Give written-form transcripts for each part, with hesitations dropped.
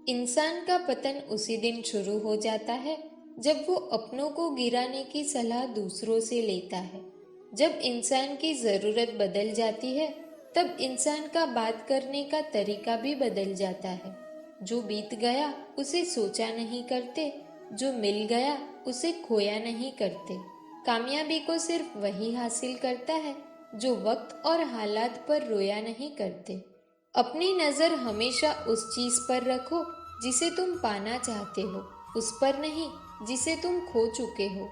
इंसान का पतन उसी दिन शुरू हो जाता है जब वो अपनों को गिराने की सलाह दूसरों से लेता है। जब इंसान की जरूरत बदल जाती है तब इंसान का बात करने का तरीका भी बदल जाता है। जो बीत गया उसे सोचा नहीं करते, जो मिल गया उसे खोया नहीं करते। कामयाबी को सिर्फ वही हासिल करता है जो वक्त और हालात पर रोया नहीं करते। अपनी नजर हमेशा उस चीज पर रखो जिसे तुम पाना चाहते हो, उस पर नहीं जिसे तुम खो चुके हो।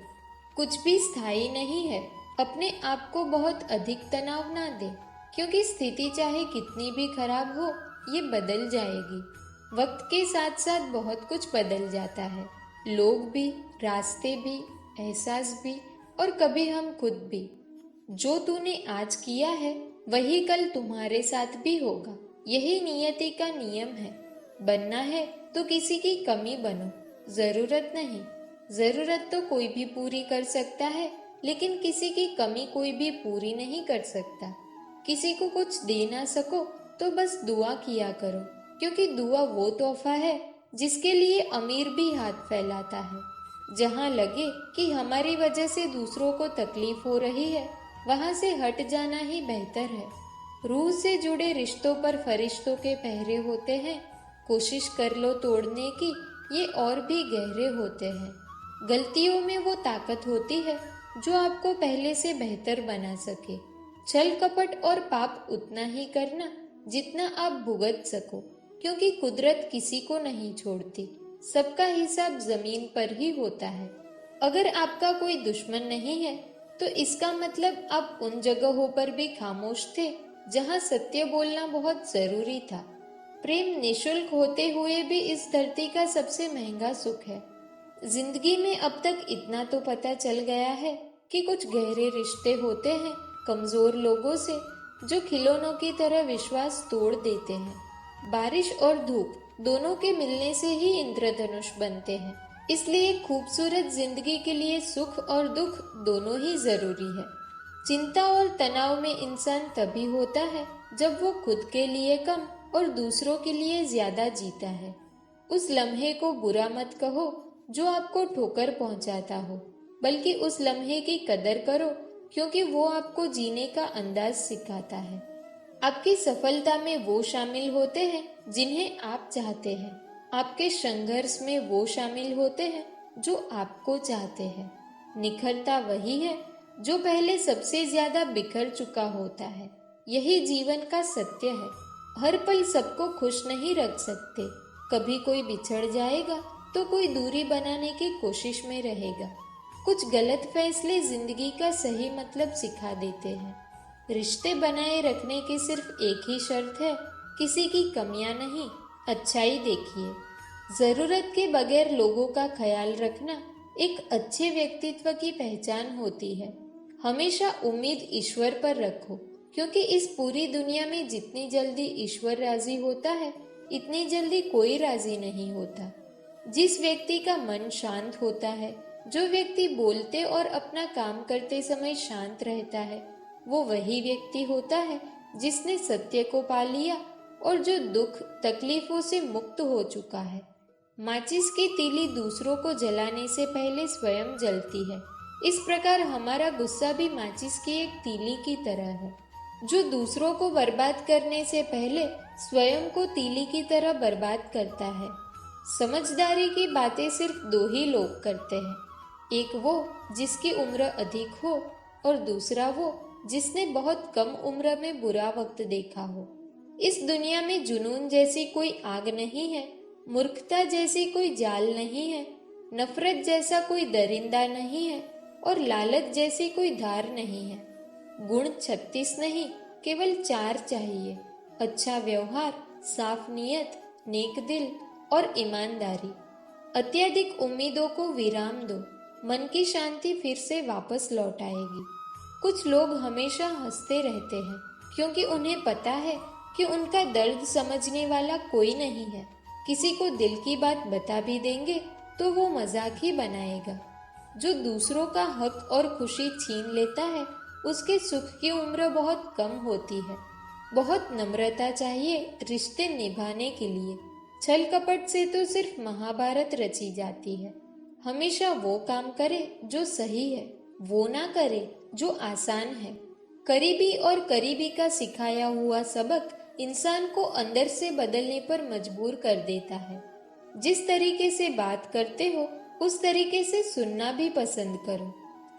कुछ भी स्थायी नहीं है। अपने आप को बहुत अधिक तनाव ना दे, क्योंकि स्थिति चाहे कितनी भी खराब हो ये बदल जाएगी। वक्त के साथ साथ बहुत कुछ बदल जाता है, लोग भी, रास्ते भी, एहसास भी, और कभी हम खुद भी। जो तूने आज किया है वही कल तुम्हारे साथ भी होगा। यही नियति का नियम है। बनना है तो किसी की कमी बनो, जरूरत नहीं। जरूरत तो कोई भी पूरी कर सकता है, लेकिन किसी की कमी कोई भी पूरी नहीं कर सकता। किसी को कुछ दे ना सको तो बस दुआ किया करो, क्योंकि दुआ वो तोहफा है जिसके लिए अमीर भी हाथ फैलाता है। जहाँ लगे कि हमारी वजह से दूसरों को तकलीफ हो रही है, वहां से हट जाना ही बेहतर है। रूह से जुड़े रिश्तों पर फरिश्तों के पहरे होते हैं। कोशिश कर लो तोड़ने की, ये और भी गहरे होते हैं। गलतियों में वो ताकत होती है जो आपको पहले से बेहतर बना सके। छल कपट और पाप उतना ही करना जितना आप भुगत सको, क्योंकि कुदरत किसी को नहीं छोड़ती। सबका हिसाब जमीन पर ही होता है। अगर आपका कोई दुश्मन नहीं है तो इसका मतलब आप उन जगहों पर भी खामोश थे जहां सत्य बोलना बहुत जरूरी था। प्रेम निशुल्क होते हुए भी इस धरती का सबसे महंगा सुख है। जिंदगी में अब तक इतना तो पता चल गया है कि कुछ गहरे रिश्ते होते हैं कमजोर लोगों से, जो खिलौनों की तरह विश्वास तोड़ देते हैं। बारिश और धूप दोनों के मिलने से ही इंद्रधनुष बनते हैं। इसलिए खूबसूरत जिंदगी के लिए सुख और दुख दोनों ही जरूरी है। चिंता और तनाव में इंसान तभी होता है जब वो खुद के लिए कम और दूसरों के लिए ज्यादा जीता है। उस लम्हे को बुरा मत कहो जो आपको ठोकर पहुंचाता हो, बल्कि उस लम्हे की कदर करो, क्योंकि वो आपको जीने का अंदाज सिखाता है। आपकी सफलता में वो शामिल होते हैं जिन्हें आप चाहते हैं। आपके संघर्ष में वो शामिल होते हैं जो आपको चाहते हैं। निखरता वही है जो पहले सबसे ज्यादा बिखर चुका होता है। यही जीवन का सत्य है। हर पल सबको खुश नहीं रख सकते। कभी कोई बिछड़ जाएगा तो कोई दूरी बनाने की कोशिश में रहेगा। कुछ गलत फैसले जिंदगी का सही मतलब सिखा देते हैं। रिश्ते बनाए रखने की सिर्फ एक ही शर्त है, किसी की कमियां नहीं, अच्छाई देखिए। जरूरत के बगैर लोगों का ख्याल रखना एक अच्छे व्यक्तित्व की पहचान होती है। हमेशा उम्मीद ईश्वर पर रखो, क्योंकि इस पूरी दुनिया में जितनी जल्दी ईश्वर राजी होता है, इतनी जल्दी कोई राजी नहीं होता। जिस व्यक्ति का मन शांत होता है, जो व्यक्ति बोलते और अपना काम करते समय शांत रहता है, वो वही व्यक्ति होता है जिसने सत्य को पा लिया और जो दुख तकलीफों से मुक्त हो चुका है। माचिस की तीली दूसरों को जलाने से पहले स्वयं जलती है। इस प्रकार हमारा गुस्सा भी माचिस की एक तीली की तरह है, जो दूसरों को बर्बाद करने से पहले स्वयं को तीली की तरह बर्बाद करता है। समझदारी की बातें सिर्फ दो ही लोग करते हैं, एक वो जिसकी उम्र अधिक हो और दूसरा वो जिसने बहुत कम उम्र में बुरा वक्त देखा हो। इस दुनिया में जुनून जैसी कोई आग नहीं है, मूर्खता जैसी कोई जाल नहीं है, नफरत जैसा कोई दरिंदा नहीं है, और लालच जैसी कोई धार नहीं है। गुण 36 नहीं, केवल 4 चाहिए: अच्छा व्यवहार, साफ नीयत, नेक दिल और ईमानदारी। अत्यधिक उम्मीदों को विराम दो, मन की शांति फिर से वापस लौट आएगी। कुछ लोग हमेशा हंसते रहते हैं क्योंकि उन्हें पता है कि उनका दर्द समझने वाला कोई नहीं है। किसी को दिल की बात बता भी देंगे तो वो मजाक ही बनाएगा। जो दूसरों का हक और खुशी छीन लेता है, उसके सुख की उम्र बहुत कम होती है। बहुत नम्रता चाहिए रिश्ते निभाने के लिए। छल कपट से तो सिर्फ महाभारत रची जाती है। हमेशा वो काम करे जो सही है, वो ना करे जो आसान है। करीबी और करीबी का सिखाया हुआ सबक इंसान को अंदर से बदलने पर मजबूर कर देता है। जिस तरीके से बात करते हो उस तरीके से सुनना भी पसंद करो।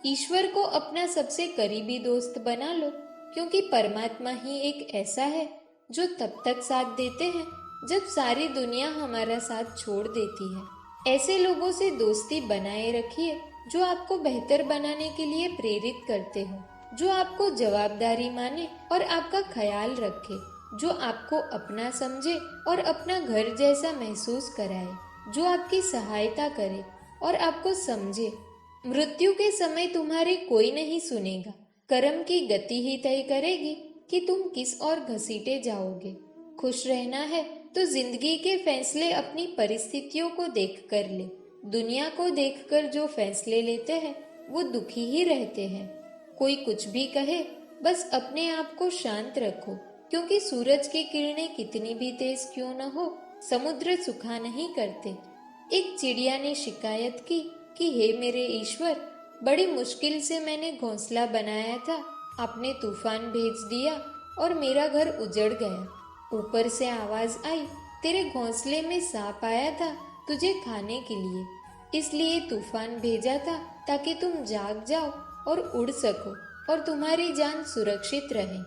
ईश्वर को अपना सबसे करीबी दोस्त बना लो, क्योंकि परमात्मा ही एक ऐसा है जो तब तक साथ देते हैं जब सारी दुनिया हमारा साथ छोड़ देती है। ऐसे लोगों से दोस्ती बनाए रखिए जो आपको बेहतर बनाने के लिए प्रेरित करते हो, जो आपको जवाबदारी माने और आपका ख्याल रखे, जो आपको अपना समझे और अपना घर जैसा महसूस कराए, जो आपकी सहायता करे और आपको समझे। मृत्यु के समय तुम्हारी कोई नहीं सुनेगा। कर्म की गति ही तय करेगी कि तुम किस ओर घसीटे जाओगे। खुश रहना है तो जिंदगी के फैसले अपनी परिस्थितियों को देख कर ले। दुनिया को देखकर जो फैसले लेते हैं वो दुखी ही रहते हैं। कोई कुछ भी कहे, बस अपने आप को शांत रखो, क्योंकि सूरज की किरणें कितनी भी तेज क्यों न हो, समुद्र सुखा नहीं करते। एक चिड़िया ने शिकायत की कि हे मेरे ईश्वर, बड़ी मुश्किल से मैंने घोंसला बनाया था, आपने तूफान भेज दिया और मेरा घर उजड़ गया। ऊपर से आवाज आई, तेरे घोंसले में सांप आया था तुझे खाने के लिए, इसलिए तूफान भेजा था ताकि तुम जाग जाओ और उड़ सको और तुम्हारी जान सुरक्षित रहे।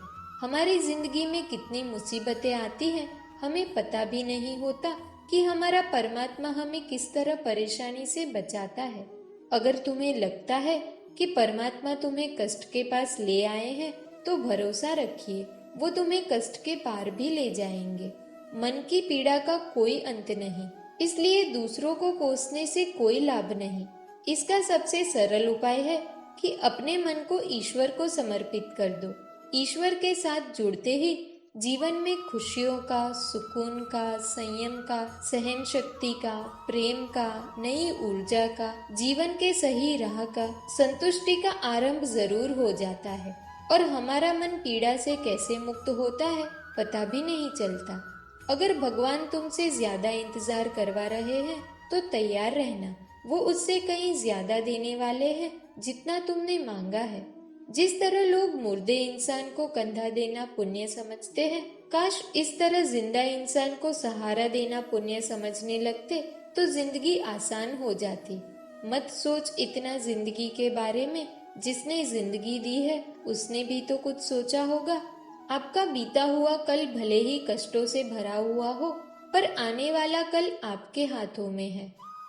हमारी जिंदगी में कितनी मुसीबतें आती हैं, हमें पता भी नहीं होता कि हमारा परमात्मा हमें किस तरह परेशानी से बचाता है। अगर तुम्हें लगता है कि परमात्मा तुम्हें कष्ट के पास ले आए हैं, तो भरोसा रखिए वो तुम्हें कष्ट के पार भी ले जाएंगे। मन की पीड़ा का कोई अंत नहीं, इसलिए दूसरों को कोसने से कोई लाभ नहीं। इसका सबसे सरल उपाय है कि अपने मन को ईश्वर को समर्पित कर दो। ईश्वर के साथ जुड़ते ही जीवन में खुशियों का, सुकून का, संयम का, सहन शक्ति का, प्रेम का, नई ऊर्जा का, जीवन के सही राह का, संतुष्टि का आरंभ जरूर हो जाता है और हमारा मन पीड़ा से कैसे मुक्त होता है पता भी नहीं चलता। अगर भगवान तुमसे ज्यादा इंतजार करवा रहे हैं तो तैयार रहना, वो उससे कहीं ज्यादा देने वाले हैं जितना तुमने मांगा है। जिस तरह लोग मुर्दे इंसान को कंधा देना पुण्य समझते हैं, काश इस तरह जिंदा इंसान को सहारा देना पुण्य समझने लगते तो जिंदगी आसान हो जाती। मत सोच इतना जिंदगी के बारे में, जिसने जिंदगी दी है उसने भी तो कुछ सोचा होगा। आपका बीता हुआ कल भले ही कष्टों से भरा हुआ हो, पर आने वाला कल आपके हाथों में है।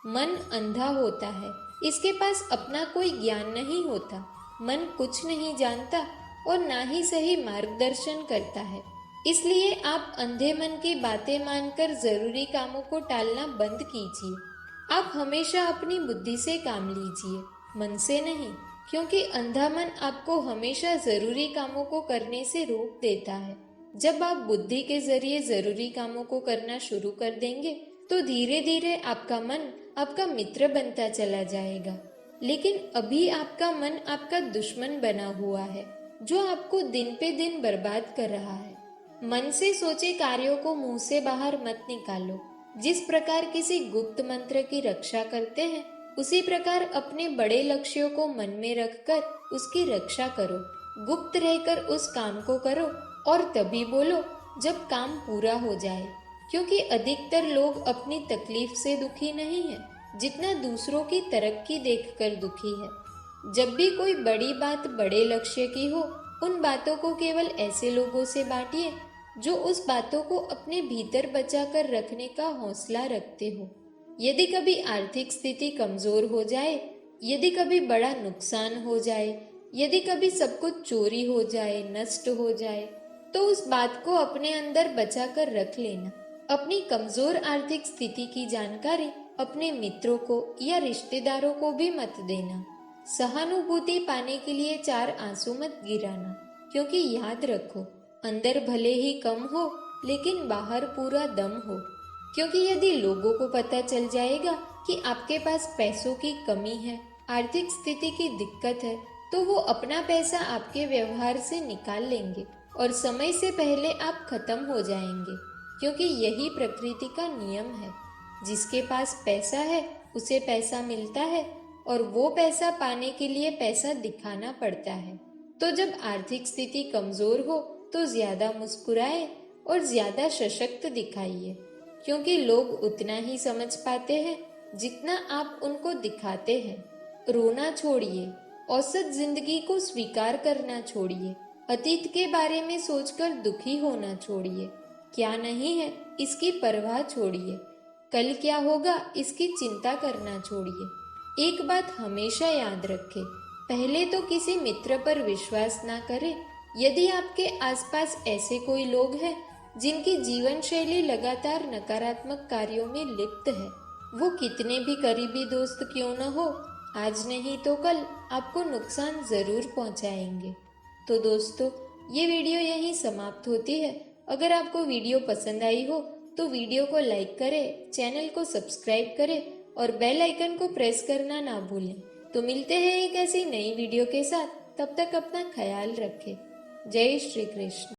मन अंधा होता है, इसके पास अपना कोई ज्ञान नहीं होता। मन कुछ नहीं जानता और ना ही सही मार्गदर्शन करता है, इसलिए आप अंधे मन की बातें मानकर जरूरी कामों को टालना बंद कीजिए। आप हमेशा अपनी बुद्धि से काम लीजिए, मन से नहीं, क्योंकि अंधा मन आपको हमेशा जरूरी कामों को करने से रोक देता है। जब आप बुद्धि के जरिए जरूरी कामों को करना शुरू कर देंगे तो धीरे धीरे आपका मन आपका मित्र बनता चला जाएगा। लेकिन अभी आपका मन आपका दुश्मन बना हुआ है, जो आपको दिन पे दिन बर्बाद कर रहा है। मन से सोचे कार्यों को मुंह से बाहर मत निकालो। जिस प्रकार किसी गुप्त मंत्र की रक्षा करते हैं, उसी प्रकार अपने बड़े लक्ष्यों को मन में रखकर उसकी रक्षा करो। गुप्त रहकर उस काम को करो और तभी बोलो जब काम पूरा हो जाए, क्योंकि अधिकतर लोग अपनी तकलीफ से दुखी नहीं है जितना दूसरों की तरक्की देखकर दुखी है। जब भी कोई बड़ी बात बड़े लक्ष्य की हो, उन बातों को केवल ऐसे लोगों से बांटिए जो उस बातों को अपने भीतर बचा कर रखने का हौसला रखते हो। यदि कभी आर्थिक स्थिति कमजोर हो जाए, यदि कभी बड़ा नुकसान हो जाए, यदि कभी सब कुछ चोरी हो जाए, नष्ट हो जाए, तो उस बात को अपने अंदर बचा कर रख लेना। अपनी कमजोर आर्थिक स्थिति की जानकारी अपने मित्रों को या रिश्तेदारों को भी मत देना। सहानुभूति पाने के लिए 4 आंसू मत गिराना, क्योंकि याद रखो, अंदर भले ही कम हो लेकिन बाहर पूरा दम हो। क्योंकि यदि लोगों को पता चल जाएगा कि आपके पास पैसों की कमी है, आर्थिक स्थिति की दिक्कत है, तो वो अपना पैसा आपके व्यवहार से निकाल लेंगे और समय से पहले आप खत्म हो जाएंगे। क्योंकि यही प्रकृति का नियम है। जिसके पास पैसा है उसे पैसा मिलता है और वो पैसा पाने के लिए पैसा दिखाना पड़ता है। तो जब आर्थिक स्थिति कमजोर हो तो ज्यादा मुस्कुराए और ज्यादा सशक्त दिखाइए, क्योंकि लोग उतना ही समझ पाते हैं जितना आप उनको दिखाते हैं। रोना छोड़िए, औसत जिंदगी को स्वीकार करना छोड़िए, अतीत के बारे में सोचकर दुखी होना छोड़िए, क्या नहीं है इसकी परवाह छोड़िए, कल क्या होगा इसकी चिंता करना छोड़िए। एक बात हमेशा याद रखें, पहले तो किसी मित्र पर विश्वास ना करें। यदि आपके आसपास ऐसे कोई लोग हैं जिनकी जीवन शैली लगातार नकारात्मक कार्यों में लिप्त है, वो कितने भी करीबी दोस्त क्यों न हो, आज नहीं तो कल आपको नुकसान जरूर पहुंचाएंगे। तो दोस्तों, ये वीडियो यहीं समाप्त होती है। अगर आपको वीडियो पसंद आई हो तो वीडियो को लाइक करें, चैनल को सब्सक्राइब करें और बेल आइकन को प्रेस करना ना भूलें। तो मिलते हैं एक ऐसी नई वीडियो के साथ, तब तक अपना ख्याल रखें। जय श्री कृष्ण।